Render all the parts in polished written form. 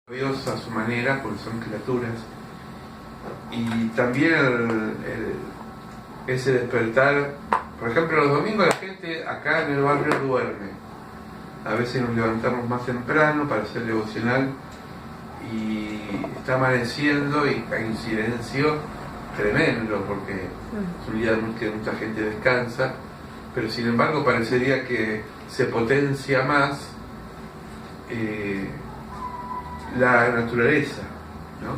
Dios a su manera, porque son criaturas, y también ese despertar. Por ejemplo, los domingos la gente acá en el barrio duerme, a veces nos levantamos más temprano para hacer devocional y está amaneciendo y hay un silencio tremendo porque es un día que mucha gente descansa, pero sin embargo parecería que se potencia más la naturaleza, ¿no?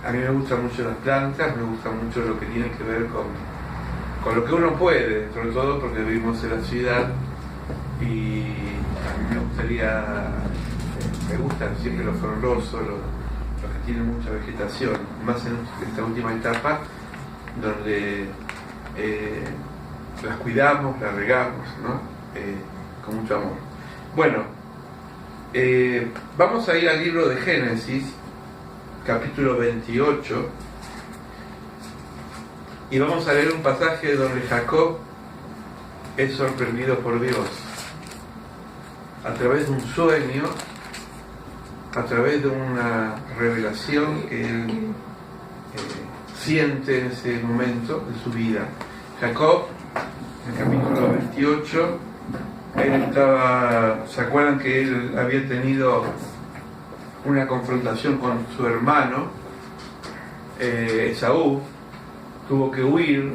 A mí me gustan mucho las plantas, me gusta mucho lo que tiene que ver con lo que uno puede, dentro de todo, porque vivimos en la ciudad y a mí me gustaría, me gustan siempre los frondosos, los que tienen mucha vegetación, más en esta última etapa donde las cuidamos, las regamos, ¿no? Con mucho amor. Bueno, vamos a ir al libro de Génesis, capítulo 28, y vamos a leer un pasaje donde Jacob es sorprendido por Dios a través de un sueño, a través de una revelación que él siente en ese momento de su vida. Jacob, en el capítulo 28, él estaba, ¿se acuerdan que él había tenido una confrontación con su hermano Esaú? Tuvo que huir,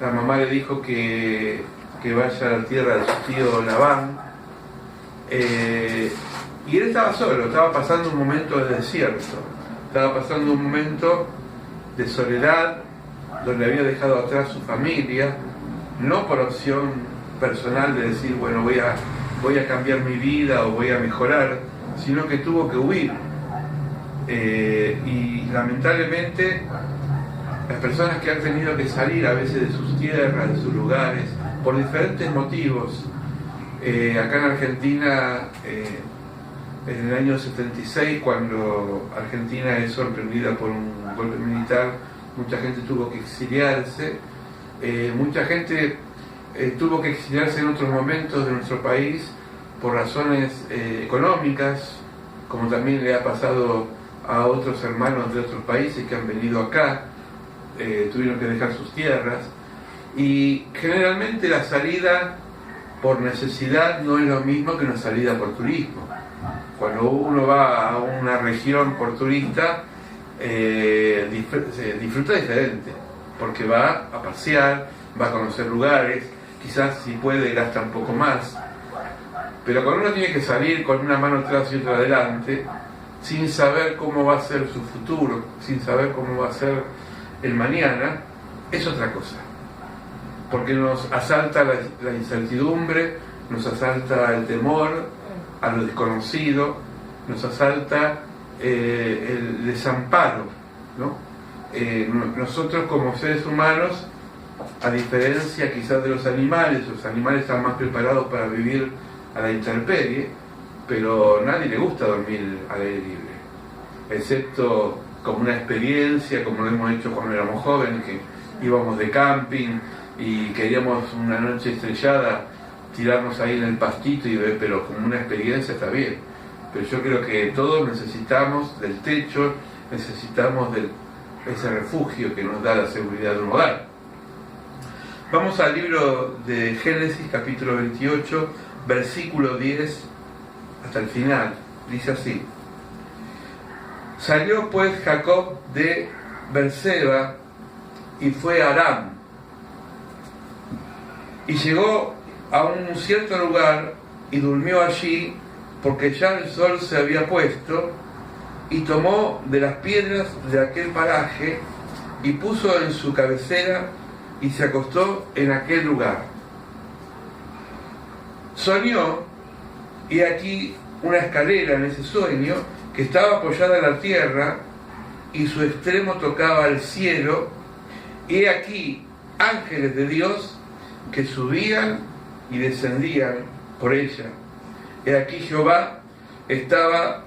la mamá le dijo que vaya a la tierra de su tío Labán, y él estaba solo, estaba pasando un momento de desierto, estaba pasando un momento de soledad, donde había dejado atrás su familia, no por opción personal de decir, bueno, voy a cambiar mi vida o voy a mejorar, sino que tuvo que huir. Y lamentablemente las personas que han tenido que salir a veces de sus tierras, de sus lugares, por diferentes motivos, acá en Argentina, en el año 76, cuando Argentina es sorprendida por un golpe militar, mucha gente tuvo que exiliarse, mucha gente tuvo que exiliarse en otros momentos de nuestro país por razones económicas, como también le ha pasado a otros hermanos de otros países que han venido acá, tuvieron que dejar sus tierras, y generalmente la salida por necesidad no es lo mismo que una salida por turismo. Cuando uno va a una región por turista, disfruta diferente, porque va a pasear, va a conocer lugares, quizás si puede gasta un poco más, pero cuando uno tiene que salir con una mano atrás y otra adelante, sin saber cómo va a ser su futuro, sin saber cómo va a ser el mañana, es otra cosa, porque nos asalta la incertidumbre, nos asalta el temor a lo desconocido, nos asalta el desamparo, ¿no? Nosotros como seres humanos, a diferencia quizás de los animales están más preparados para vivir a la intemperie, pero a nadie le gusta dormir al aire libre, excepto como una experiencia, como lo hemos hecho cuando éramos jóvenes, que íbamos de camping y queríamos una noche estrellada tirarnos ahí en el pastito y ver, pero como una experiencia está bien. Pero yo creo que todos necesitamos del techo, necesitamos de ese refugio que nos da la seguridad de un hogar. Vamos al libro de Génesis, capítulo 28, versículo 10 hasta el final. Dice así: Salió pues Jacob de Berseba y fue a Aram, y llegó a un cierto lugar y durmió allí, porque ya el sol se había puesto, y tomó de las piedras de aquel paraje y puso en su cabecera y se acostó en aquel lugar. Soñó, y aquí una escalera en ese sueño que estaba apoyada en la tierra y su extremo tocaba al cielo, y aquí ángeles de Dios que subían y descendían por ella. He aquí Jehová estaba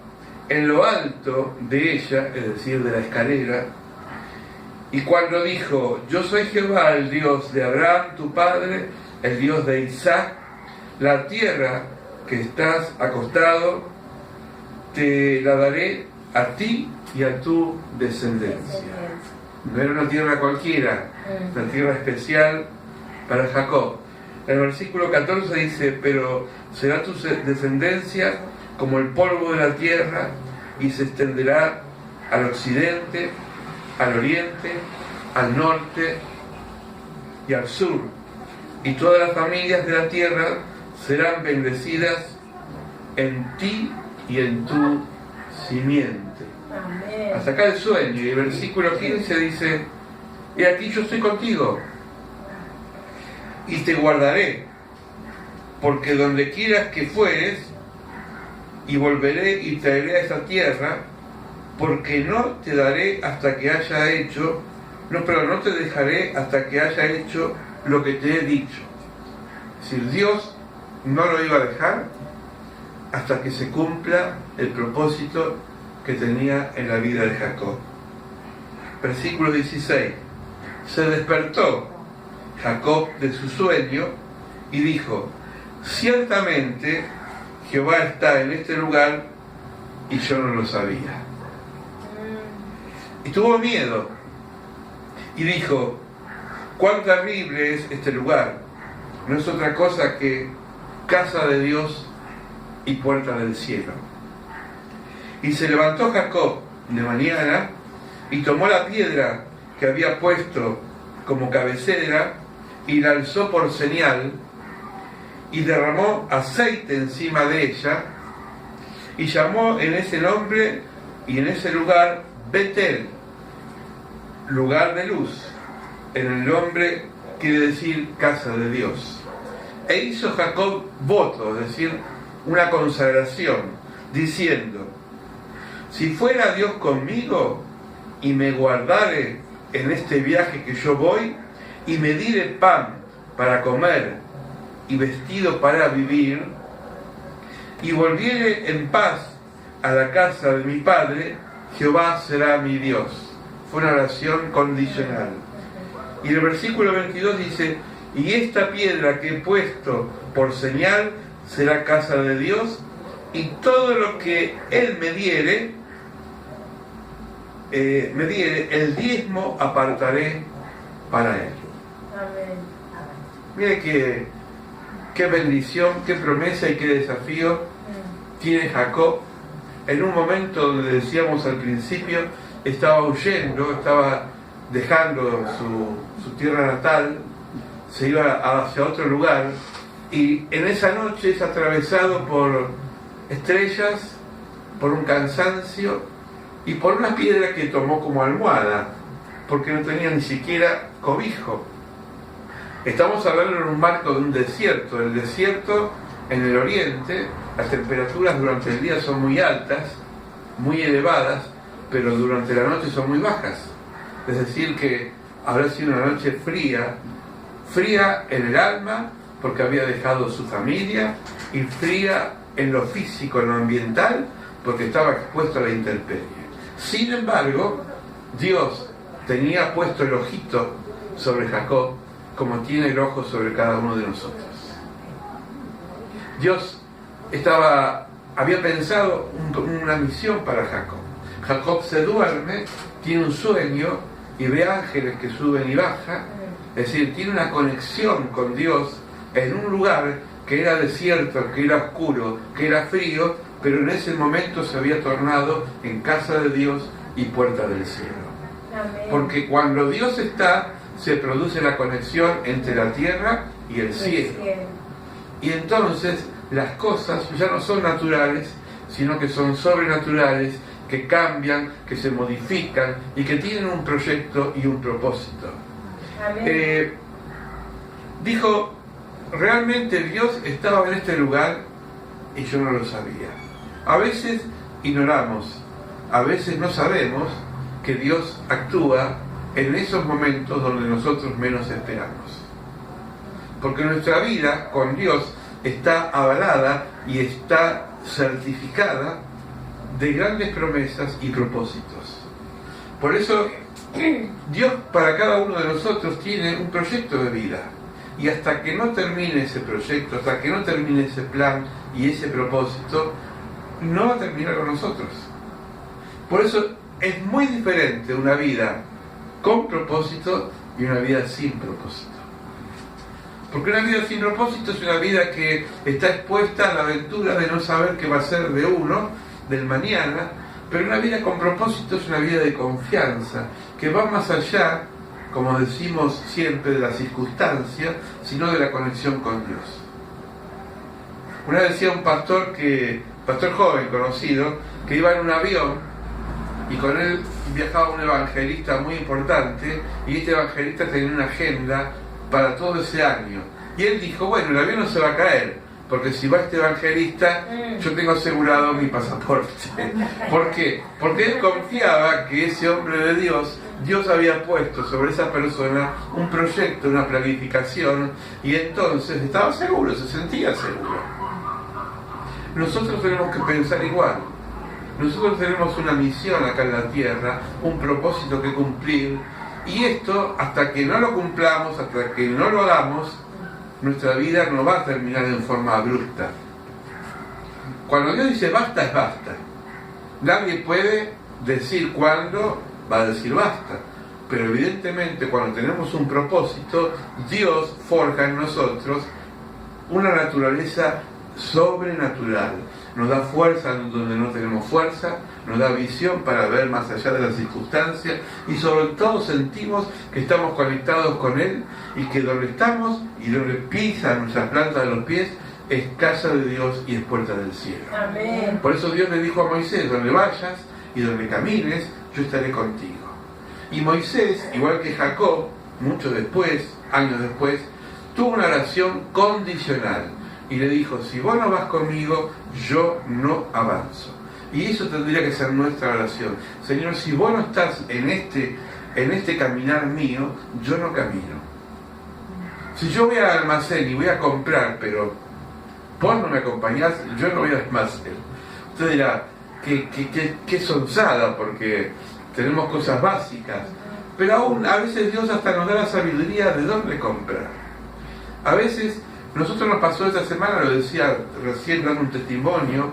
en lo alto de ella, es decir, de la escalera, y cuando dijo: Yo soy Jehová, el Dios de Abraham, tu padre, el Dios de Isaac, la tierra que estás acostado te la daré a ti y a tu descendencia. No era una tierra cualquiera, una tierra especial para Jacob. En el versículo 14 dice, pero será tu descendencia como el polvo de la tierra y se extenderá al occidente, al oriente, al norte y al sur. Y todas las familias de la tierra serán bendecidas en ti y en tu simiente. Amén. Hasta acá el sueño. Y el versículo 15 dice, y aquí yo estoy contigo y te guardaré, porque donde quieras que fueres, y volveré y traeré a esta tierra, porque no te daré hasta que haya hecho, no te dejaré hasta que haya hecho lo que te he dicho. Es decir, Dios no lo iba a dejar hasta que se cumpla el propósito que tenía en la vida de Jacob. Versículo 16. Se despertó Jacob de su sueño y dijo, ciertamente Jehová está en este lugar y yo no lo sabía. Y tuvo miedo y dijo, cuán terrible es este lugar. No es otra cosa que casa de Dios y puerta del cielo. Y se levantó Jacob de mañana y tomó la piedra que había puesto como cabecera y la alzó por señal y derramó aceite encima de ella y llamó en ese nombre y en ese lugar Betel, lugar de luz. En el nombre quiere decir casa de Dios. E hizo Jacob voto, es decir, una consagración, diciendo, si fuera Dios conmigo y me guardare en este viaje que yo voy y me diere pan para comer y vestido para vivir y volviere en paz a la casa de mi padre, Jehová será mi Dios. Fue una oración condicional. Y el versículo 22 dice, y esta piedra que he puesto por señal será casa de Dios, y todo lo que Él me diere, el diezmo apartaré para Él. Amén. Mire qué bendición, qué promesa y qué desafío tiene Jacob en un momento donde decíamos al principio, estaba huyendo, estaba dejando su tierra natal, se iba hacia otro lugar, y en esa noche es atravesado por estrellas, por un cansancio y por una piedra que tomó como almohada, porque no tenía ni siquiera cobijo. Estamos hablando en un marco de un desierto. El desierto en el oriente, las temperaturas durante el día son muy altas, muy elevadas, pero durante la noche son muy bajas. Es decir, que habrá sido una noche fría en el alma, porque había dejado su familia, y fría en lo físico, en lo ambiental, porque estaba expuesto a la intemperie. Sin embargo, Dios tenía puesto el ojito sobre Jacob, como tiene el ojo sobre cada uno de nosotros. Dios había pensado una misión para Jacob. Jacob se duerme, tiene un sueño y ve ángeles que suben y bajan, es decir, tiene una conexión con Dios en un lugar que era desierto, que era oscuro, que era frío, pero en ese momento se había tornado en casa de Dios y puerta del cielo. Amén. Porque cuando Dios está, se produce la conexión entre la tierra y el cielo. Y entonces las cosas ya no son naturales, sino que son sobrenaturales, que cambian, que se modifican y que tienen un proyecto y un propósito. Dijo, realmente Dios estaba en este lugar y yo no lo sabía. A veces ignoramos, a veces no sabemos que Dios actúa en esos momentos donde nosotros menos esperamos. Porque nuestra vida con Dios está avalada y está certificada de grandes promesas y propósitos. Por eso Dios para cada uno de nosotros tiene un proyecto de vida, y hasta que no termine ese proyecto, hasta que no termine ese plan y ese propósito, no va a terminar con nosotros. Por eso es muy diferente una vida con propósito y una vida sin propósito. Porque una vida sin propósito es una vida que está expuesta a la aventura de no saber qué va a ser de uno, del mañana, pero una vida con propósito es una vida de confianza, que va más allá, como decimos siempre, de la circunstancia, sino de la conexión con Dios. Una vez decía un pastor joven conocido, que iba en un avión y con él viajaba un evangelista muy importante, y este evangelista tenía una agenda para todo ese año. Y él dijo, bueno, el avión no se va a caer, porque si va este evangelista, yo tengo asegurado mi pasaporte. ¿Por qué? Porque él confiaba que ese hombre de Dios había puesto sobre esa persona un proyecto, una planificación, y entonces estaba seguro, se sentía seguro. Nosotros tenemos que pensar igual. Nosotros tenemos una misión acá en la tierra, un propósito que cumplir, y esto, hasta que no lo cumplamos, hasta que no lo hagamos, nuestra vida no va a terminar en forma abrupta. Cuando Dios dice basta, es basta. Nadie puede decir cuándo va a decir basta, pero evidentemente cuando tenemos un propósito, Dios forja en nosotros una naturaleza sobrenatural. Nos da fuerza donde no tenemos fuerza, nos da visión para ver más allá de las circunstancias, y sobre todo sentimos que estamos conectados con Él, y que donde estamos y donde pisa nuestra planta de los pies es casa de Dios y es puerta del cielo. Amén. Por eso Dios le dijo a Moisés, donde vayas y donde camines, yo estaré contigo. Y Moisés, igual que Jacob, mucho después, años después, tuvo una oración condicional. Y le dijo, si vos no vas conmigo, yo no avanzo. Y eso tendría que ser nuestra oración. Señor, si vos no estás en este caminar mío, yo no camino. Si yo voy al almacén y voy a comprar, pero vos no me acompañás, yo no voy al almacén. Usted dirá, qué sonzada, porque tenemos cosas básicas. Pero aún a veces Dios hasta nos da la sabiduría de dónde comprar. A veces... Nosotros nos pasó esta semana, lo decía recién dando un testimonio,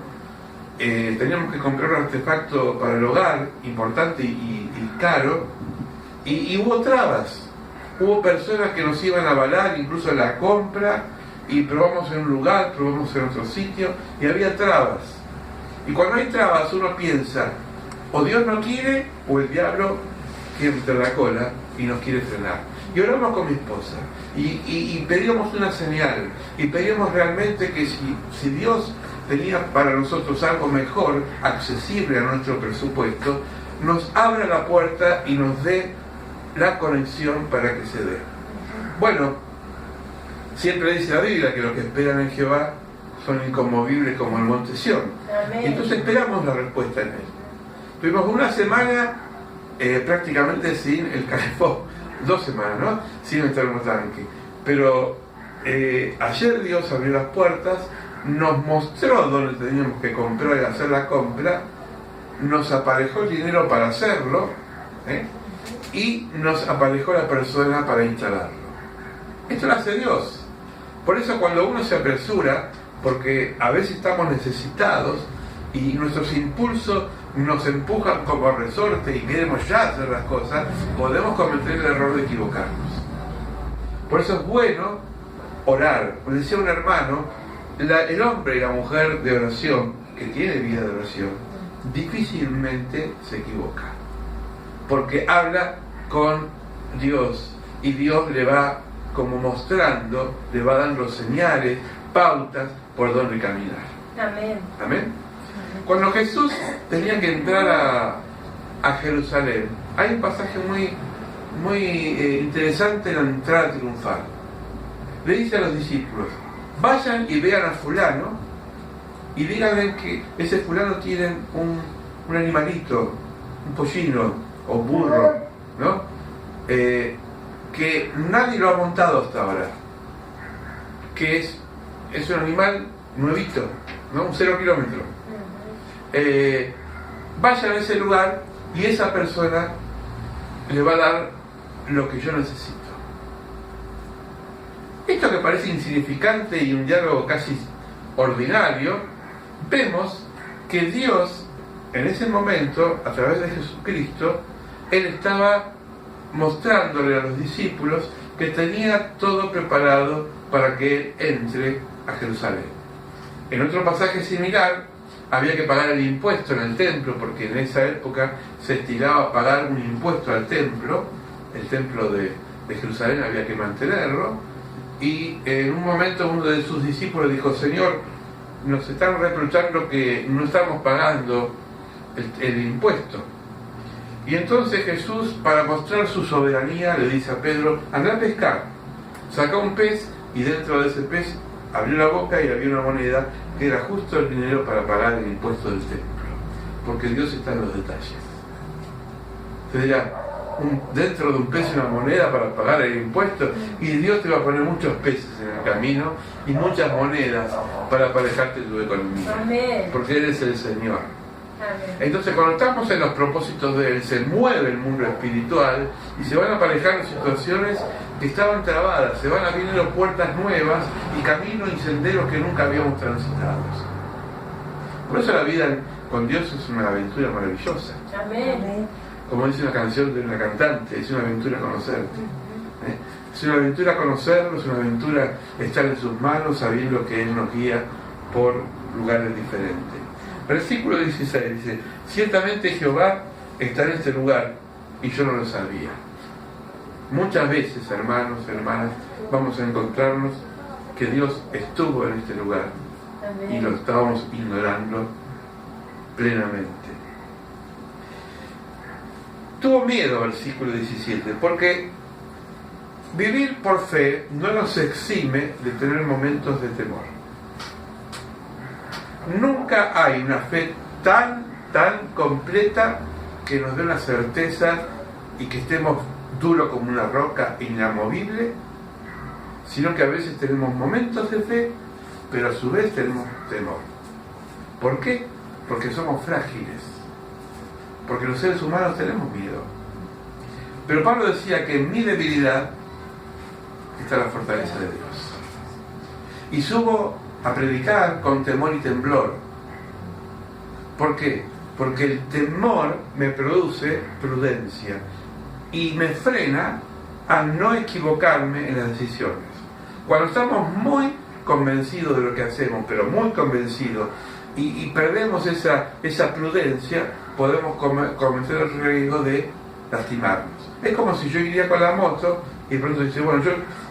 teníamos que comprar un artefacto para el hogar, importante y caro, y hubo trabas. Hubo personas que nos iban a avalar incluso en la compra, y probamos en un lugar, probamos en otro sitio, y había trabas. Y cuando hay trabas uno piensa, o Dios no quiere, o el diablo quiere meter la cola y nos quiere frenar. Y oramos con mi esposa y pedíamos una señal, y pedíamos realmente que si Dios tenía para nosotros algo mejor, accesible a nuestro presupuesto, nos abra la puerta y nos dé la conexión para que se dé. Bueno, siempre dice la Biblia que los que esperan en Jehová son inconmovibles como el monte Sión. Entonces esperamos la respuesta en Él. Tuvimos una semana prácticamente sin el calefón. 2 semanas, ¿no? Sin el termotanque. Pero ayer Dios abrió las puertas, nos mostró dónde teníamos que comprar y hacer la compra, nos aparejó el dinero para hacerlo, y nos aparejó la persona para instalarlo. Esto lo hace Dios. Por eso cuando uno se apresura, porque a veces estamos necesitados y nuestros impulsos nos empujan como resorte y queremos ya hacer las cosas, podemos cometer el error de equivocarnos. Por eso es bueno orar. Como decía un hermano, el hombre y la mujer de oración, que tiene vida de oración, difícilmente se equivoca, porque habla con Dios, y Dios le va como mostrando, le va dando señales, pautas por donde caminar. Amén. Amén. Cuando Jesús tenía que entrar a Jerusalén, hay un pasaje muy interesante en la entrada triunfal. Le dice a los discípulos, vayan y vean a fulano y díganle que ese fulano tiene un animalito, un pollino o burro, ¿no? Que nadie lo ha montado hasta ahora, que es un animal nuevito, ¿no? Un 0 kilómetro. Vayan a ese lugar y esa persona le va a dar lo que yo necesito. Esto que parece insignificante y un diálogo casi ordinario, vemos que Dios, en ese momento, a través de Jesucristo, Él estaba mostrándole a los discípulos que tenía todo preparado para que Él entre a Jerusalén. En otro pasaje similar, había que pagar el impuesto en el templo, porque en esa época se estilaba pagar un impuesto al templo. El templo de Jerusalén había que mantenerlo, y en un momento uno de sus discípulos dijo: Señor, nos están reprochando que no estamos pagando el impuesto. Y entonces Jesús, para mostrar su soberanía, le dice a Pedro: anda a pescar. Saca un pez, y dentro de ese pez abrió la boca y había una moneda que era justo el dinero para pagar el impuesto del templo, porque Dios está en los detalles. Usted dirá: dentro de un pez una moneda para pagar el impuesto, y Dios te va a poner muchos peces en el camino y muchas monedas para aparejarte tu economía. Amén. Porque Él es el Señor. Amén. Entonces, cuando estamos en los propósitos de Él, se mueve el mundo espiritual y se van aparejando situaciones que estaban trabadas, se van abriendo puertas nuevas y caminos y senderos que nunca habíamos transitado. Por eso la vida con Dios es una aventura maravillosa. Amén. Como dice una canción de una cantante, es una aventura conocerte. Es una aventura conocerlo, es una aventura estar en sus manos sabiendo que Él nos guía por lugares diferentes. Versículo 16 dice: ciertamente Jehová está en este lugar y yo no lo sabía. Muchas veces, hermanos, hermanas, vamos a encontrarnos que Dios estuvo en este lugar. Amén. Y lo estábamos ignorando plenamente. Tuvo miedo, versículo 17, porque vivir por fe no nos exime de tener momentos de temor. Nunca hay una fe tan completa que nos dé una certeza y que estemos duros como una roca inamovible, sino que a veces tenemos momentos de fe, pero a su vez tenemos temor. ¿Por qué? Porque somos frágiles, porque los seres humanos tenemos miedo. Pero Pablo decía que en mi debilidad está la fortaleza de Dios. Y subo a predicar con temor y temblor. ¿Por qué? Porque el temor me produce prudencia y me frena a no equivocarme en las decisiones. Cuando estamos muy convencidos de lo que hacemos, pero muy convencidos, y perdemos esa prudencia, podemos cometer el riesgo de lastimarnos. Es como si yo iría con la moto y de pronto dice: bueno,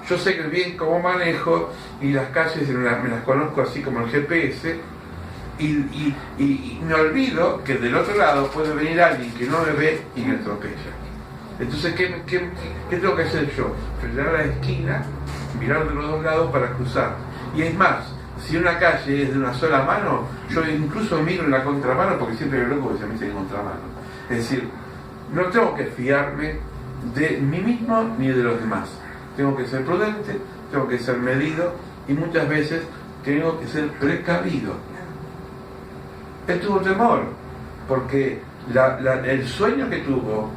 yo sé que bien cómo manejo y las calles me las conozco así como el GPS, y me olvido que del otro lado puede venir alguien que no me ve y me atropella. Entonces, ¿qué tengo que hacer yo? Frenar a la esquina, mirar de los dos lados para cruzar. Y es más, si una calle es de una sola mano, yo incluso miro en la contramano, porque siempre veo loco que se mete en contramano. Es decir, no tengo que fiarme de mí mismo ni de los demás. Tengo que ser prudente, tengo que ser medido y muchas veces tengo que ser precavido. Él tuvo temor porque el sueño que tuvo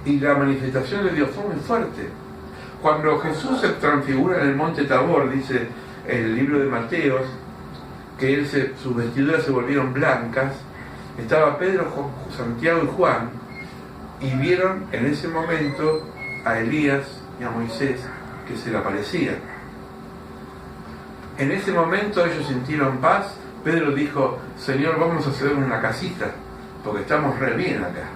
y la manifestación de Dios fue muy fuerte. Cuando Jesús se transfigura en el monte Tabor, dice el libro de Mateos, que sus vestiduras se volvieron blancas, estaba Pedro, Santiago y Juan, y vieron en ese momento a Elías y a Moisés que se le aparecían. En ese momento ellos sintieron paz. Pedro dijo: Señor, vamos a hacer una casita, porque estamos re bien acá.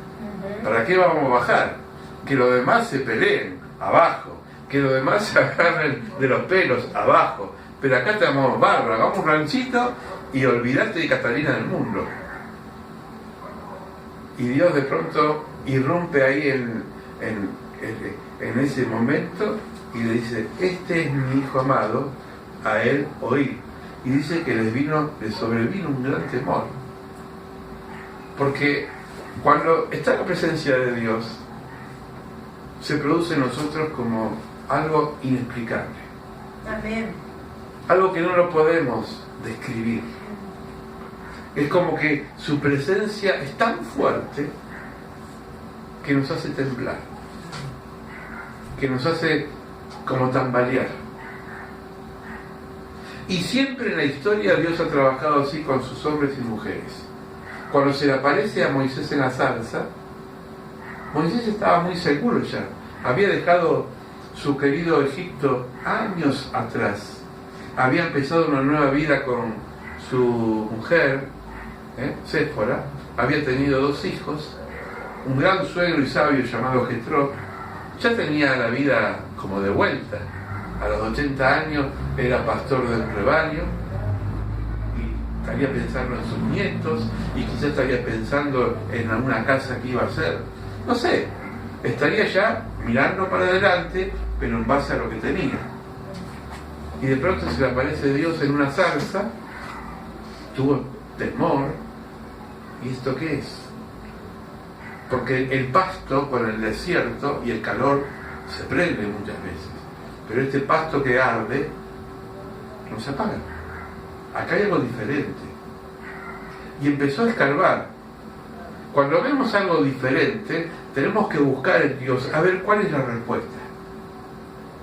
¿Para qué vamos a bajar? Que los demás se peleen, abajo. Que los demás se agarren de los pelos, abajo. Pero acá estamos bárbaros, hagamos un ranchito y olvidate de Catalina del mundo. Y Dios de pronto irrumpe ahí en ese momento y le dice: este es mi hijo amado, a él oíd. Y dice que les sobrevino un gran temor, porque cuando está la presencia de Dios se produce en nosotros como algo inexplicable. Amén. Algo que no lo podemos describir. Es como que su presencia es tan fuerte que nos hace temblar, que nos hace como tambalear. Y siempre en la historia Dios ha trabajado así con sus hombres y mujeres. Cuando se le aparece a Moisés en la zarza, Moisés estaba muy seguro ya. Había dejado su querido Egipto años atrás. Había empezado una nueva vida con su mujer, Séfora. Había tenido 2 hijos, un gran suegro y sabio llamado Jetro. Ya tenía la vida como de vuelta. A los 80 años era pastor del rebaño y estaría pensando en sus nietos y quizás estaría pensando en alguna casa que iba a hacer. No sé, estaría ya mirando para adelante, pero en base a lo que tenía. Y de pronto se le aparece Dios en una zarza, tuvo temor. ¿Y esto qué es? Porque el pasto con el desierto y el calor se prende muchas veces, pero este pasto que arde no se apaga. Acá hay algo diferente. Y empezó a escarbar. Cuando vemos algo diferente, tenemos que buscar en Dios a ver cuál es la respuesta.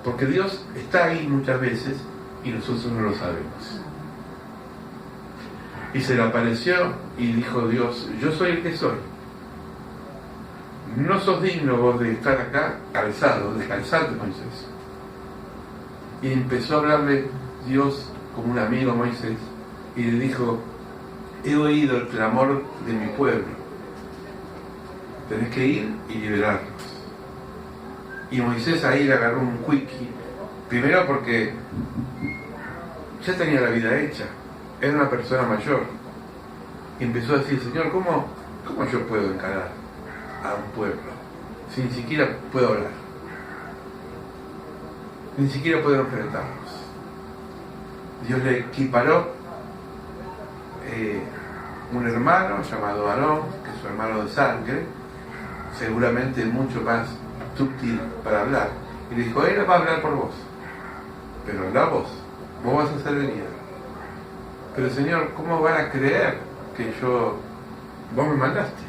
Porque Dios está ahí muchas veces y nosotros no lo sabemos. Y se le apareció y dijo Dios: yo soy el que soy. No sos digno vos de estar acá calzado, descalzate, Moisés. Y empezó a hablarle Dios como un amigo a Moisés y le dijo: he oído el clamor de mi pueblo, tenés que ir y liberarlos. Y Moisés ahí le agarró un quickie, primero porque ya tenía la vida hecha, era una persona mayor, y empezó a decir: Señor, ¿cómo yo puedo encarar a un pueblo si ni siquiera puedo hablar, ni siquiera puedo enfrentarlos? Dios le equiparó un hermano llamado Aarón, que es su hermano de sangre, seguramente mucho más dúctil para hablar, y le dijo: él va a hablar por vos, pero habla vos vas a ser el líder. Pero Señor, ¿cómo van a creer que vos me mandaste?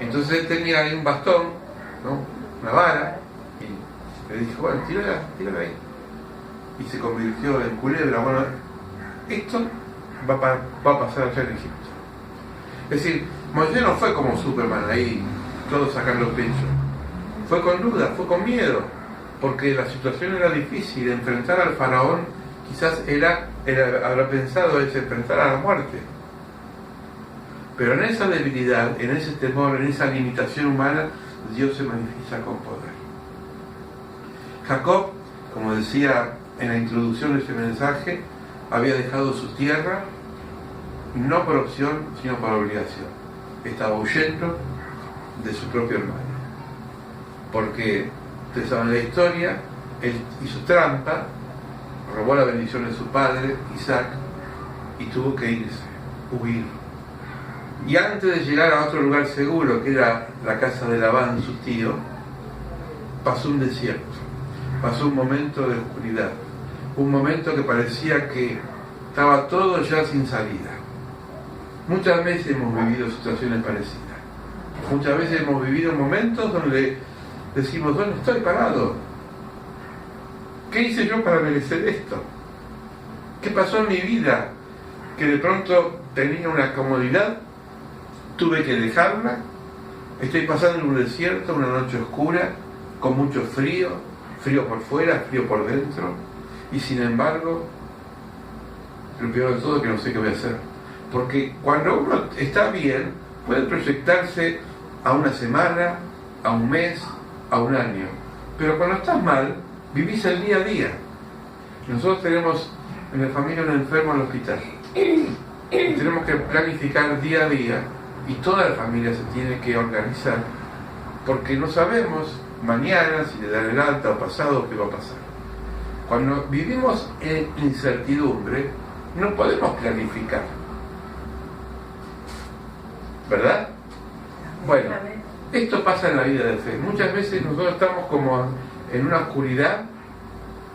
Entonces él tenía ahí un bastón, ¿no? Una vara, y le dijo: bueno, tírala ahí. Y se convirtió en culebra. Bueno, esto va a pasar allá en Egipto. Es decir, Moisés no fue como Superman ahí, todos sacando pecho. Fue con duda, fue con miedo, porque la situación era difícil. Enfrentar al faraón quizás habrá pensado es enfrentar a la muerte. Pero en esa debilidad, en ese temor, en esa limitación humana, Dios se manifiesta con poder. Jacob, como decía en la introducción de este mensaje, había dejado su tierra, no por opción, sino por obligación. Estaba huyendo de su propio hermano. Porque, ustedes saben la historia, él hizo trampa, robó la bendición de su padre, Isaac, y tuvo que irse, huir. Y antes de llegar a otro lugar seguro, que era la casa de Labán, su tío, pasó un desierto, pasó un momento de oscuridad, un momento que parecía que estaba todo ya sin salida. Muchas veces hemos vivido situaciones parecidas. Muchas veces hemos vivido momentos donde decimos: ¿dónde estoy parado? ¿Qué hice yo para merecer esto? ¿Qué pasó en mi vida? Que de pronto tenía una comodidad, tuve que dejarla, estoy pasando en un desierto, una noche oscura, con mucho frío por fuera, frío por dentro, y sin embargo, lo peor de todo es que no sé qué voy a hacer. Porque cuando uno está bien, puede proyectarse a una semana, a un mes, a un año. Pero cuando estás mal, vivís el día a día. Nosotros tenemos en la familia un enfermo en el hospital. Y tenemos que planificar día a día, y toda la familia se tiene que organizar, porque no sabemos mañana si le dan el alta o pasado qué va a pasar. Cuando vivimos en incertidumbre, no podemos planificar, ¿verdad? Bueno, esto pasa en la vida de fe. Muchas veces nosotros estamos como en una oscuridad,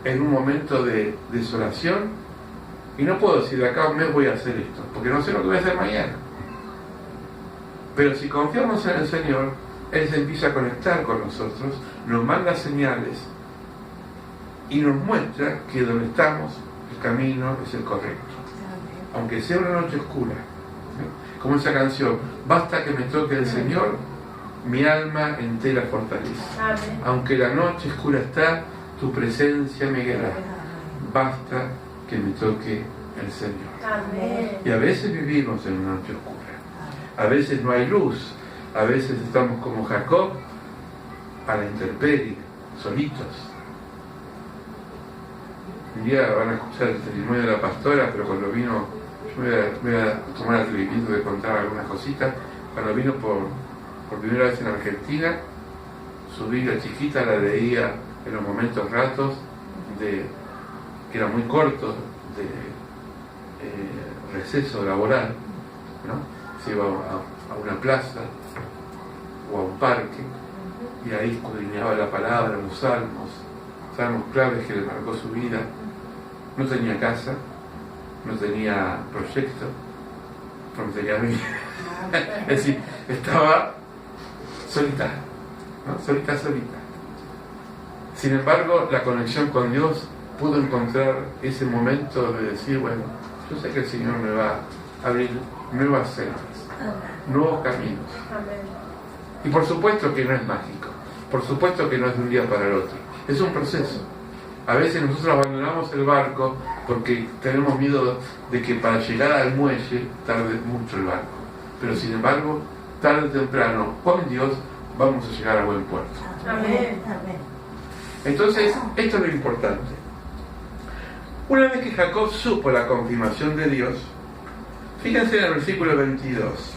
en un momento de desolación, y no puedo decir: de acá a un mes voy a hacer esto, porque no sé lo que voy a hacer mañana. Pero si confiamos en el Señor, Él se empieza a conectar con nosotros, nos manda señales y nos muestra que donde estamos el camino es el correcto. Aunque sea una noche oscura, ¿sí? Como esa canción, basta que me toque el Señor, mi alma entera fortalece. Amén. Aunque la noche oscura está, tu presencia me guiará. Basta que me toque el Señor. Amén. Y a veces vivimos en una noche oscura. A veces no hay luz. A veces estamos como Jacob, a la intemperie, solitos. Un día van a escuchar el testimonio de la pastora, pero cuando vino, yo me voy a tomar el atrevimiento de contar algunas cositas. Cuando vino por primera vez en Argentina, su Biblia chiquita la leía en los momentos ratos que eran muy cortos de receso laboral, ¿no? Se iba a una plaza o a un parque y ahí escudriñaba la palabra, los salmos claves que le marcó su vida. No tenía casa, no tenía proyecto, no tenía vida. Es decir, estaba solita, ¿no? Solita. Sin embargo, la conexión con Dios pudo encontrar ese momento de decir, bueno, yo sé que el Señor me va a abrir nuevas sendas, nuevos caminos. Y por supuesto que no es mágico, por supuesto que no es de un día para el otro, es un proceso. A veces nosotros abandonamos el barco porque tenemos miedo de que para llegar al muelle tarde mucho el barco. Pero sin embargo, tarde o temprano, con Dios, vamos a llegar a buen puerto. Amén. Entonces, esto es lo importante. Una vez que Jacob supo la confirmación de Dios, fíjense en el versículo 22.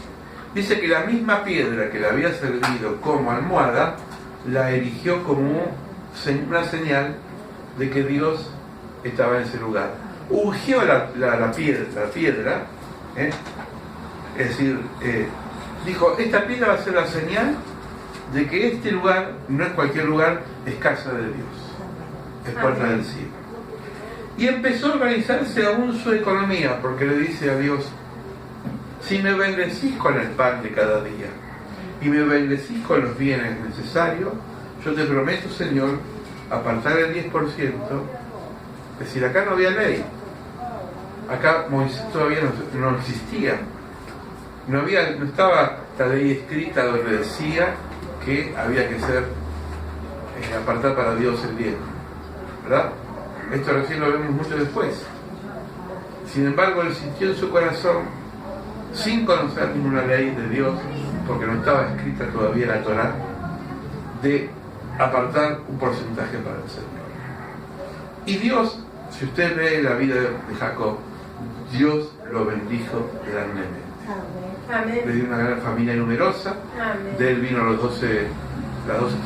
Dice que la misma piedra que le había servido como almohada, la erigió como una señal de que Dios estaba en ese lugar. Ungió la piedra, es decir, dijo, esta piedra va a ser la señal de que este lugar no es cualquier lugar, es casa de Dios, es puerta del cielo. Y empezó a organizarse aún su economía, porque le dice a Dios, si me bendecís con el pan de cada día y me bendecís con los bienes necesarios, yo te prometo, Señor, apartar el 10%. Es decir, acá no había ley, acá Moisés todavía no existía, no estaba la ley escrita donde decía que había que ser apartar para Dios el bien, ¿verdad? Esto recién lo vemos mucho después. Sin embargo, él sintió en su corazón, sin conocer ninguna ley de Dios, porque no estaba escrita todavía la Torá, de apartar un porcentaje para el Señor. Y Dios, si usted lee la vida de Jacob, Dios lo bendijo grandemente. Amén. Le dio una gran familia numerosa. Amén. De él vino las 12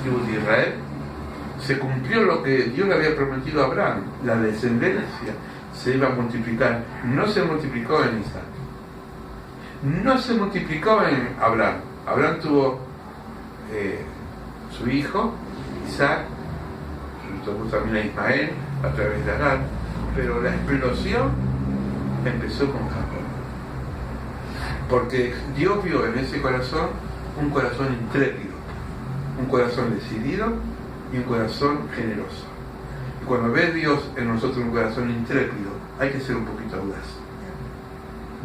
tribus de Israel. Se cumplió lo que Dios le había prometido a Abraham, la descendencia se iba a multiplicar. No se multiplicó en Isaac, no se multiplicó en Abraham. Abraham tuvo su hijo Isaac, tuvo también a Ismael a través de Agar, pero la explosión empezó con Jacob, porque Dios vio en ese corazón un corazón intrépido, un corazón decidido y un corazón generoso. Y cuando ve Dios en nosotros un corazón intrépido, hay que ser un poquito audaz,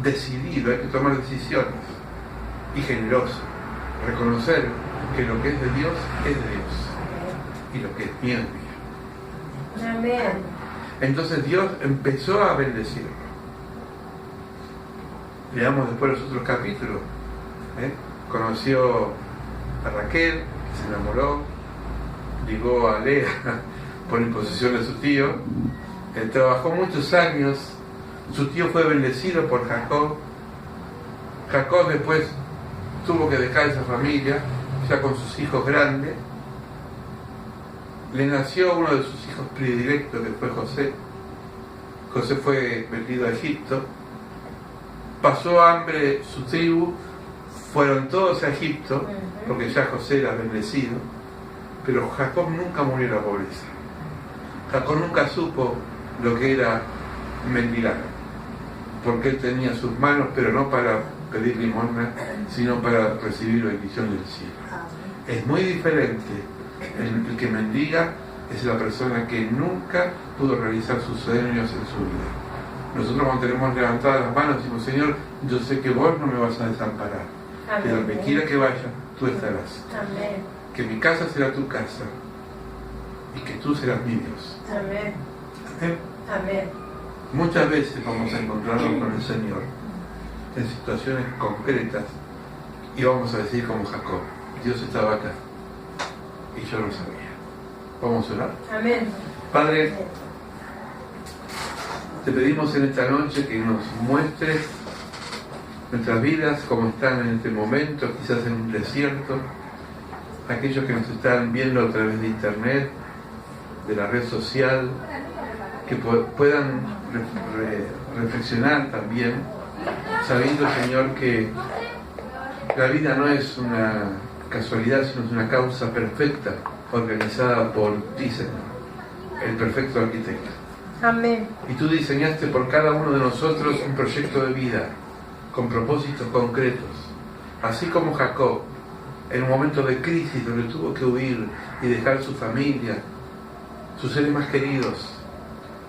decidido, hay que tomar decisiones, y generoso, reconocer que lo que es de Dios es de Dios y lo que es mío es mío. Amén. Entonces Dios empezó a bendecirlo. Leamos después los otros capítulos. Conoció a Raquel, se enamoró, ligó a Lea por imposición de su tío. Trabajó muchos años, su tío fue bendecido por Jacob. Jacob después tuvo que dejar esa familia, ya con sus hijos grandes. Le nació uno de sus hijos predilectos, que fue José. José fue vendido a Egipto. Pasó hambre su tribu, fueron todos a Egipto, porque ya José era bendecido. Pero Jacob nunca murió en la pobreza. Jacob nunca supo lo que era mendigar, porque él tenía sus manos, pero no para pedir limosna, sino para recibir bendición del cielo. Es muy diferente el que mendiga, es la persona que nunca pudo realizar sus sueños en su vida. Nosotros cuando tenemos levantadas las manos decimos, Señor, yo sé que vos no me vas a desamparar, que donde quiera que vaya, tú estarás. Amén. Que mi casa será tu casa y que tú serás mi Dios. Amén. Amén. Amén. Muchas veces vamos a encontrarnos con el Señor en situaciones concretas y vamos a decir como Jacob, Dios estaba acá y yo no sabía. Vamos a orar. Amén. Padre, te pedimos en esta noche que nos muestres nuestras vidas como están en este momento, quizás en un desierto, aquellos que nos están viendo a través de internet, de la red social, que puedan reflexionar también, sabiendo, Señor, que la vida no es una casualidad, sino es una causa perfecta, organizada por ti, Señor, el perfecto arquitecto. Amén. Y tú diseñaste por cada uno de nosotros un proyecto de vida, con propósitos concretos. Así como Jacob, en un momento de crisis donde tuvo que huir y dejar su familia, sus seres más queridos,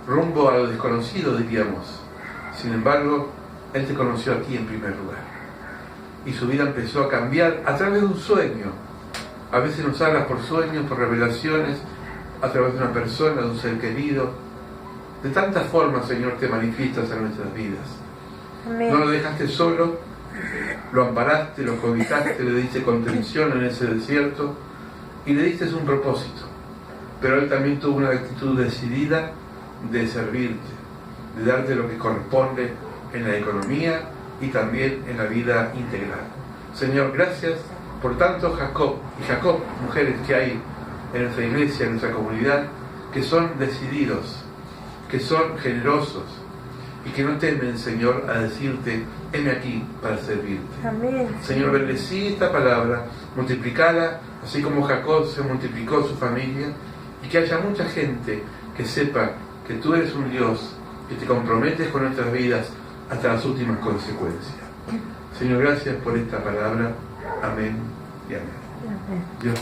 rumbo a lo desconocido, diríamos. Sin embargo, él te conoció a ti en primer lugar. Y su vida empezó a cambiar a través de un sueño. A veces nos hablas por sueños, por revelaciones, a través de una persona, de un ser querido. De tantas formas, Señor, te manifiestas en nuestras vidas. Amén. No lo dejaste solo, lo amparaste, lo cobijaste, le diste contención en ese desierto y le diste un propósito. Pero él también tuvo una actitud decidida de servirte, de darte lo que corresponde en la economía y también en la vida integral. Señor, gracias por tanto Jacob y Jacob, mujeres que hay en nuestra iglesia, en nuestra comunidad, que son decididos, que son generosos y que no temen, Señor, a decirte, heme aquí para servirte. Amén. Señor, bendecí esta palabra, multiplicala, así como Jacob se multiplicó su familia, y que haya mucha gente que sepa que tú eres un Dios que te comprometes con nuestras vidas hasta las últimas consecuencias. Señor, gracias por esta palabra. Amén y amén. Amén. Dios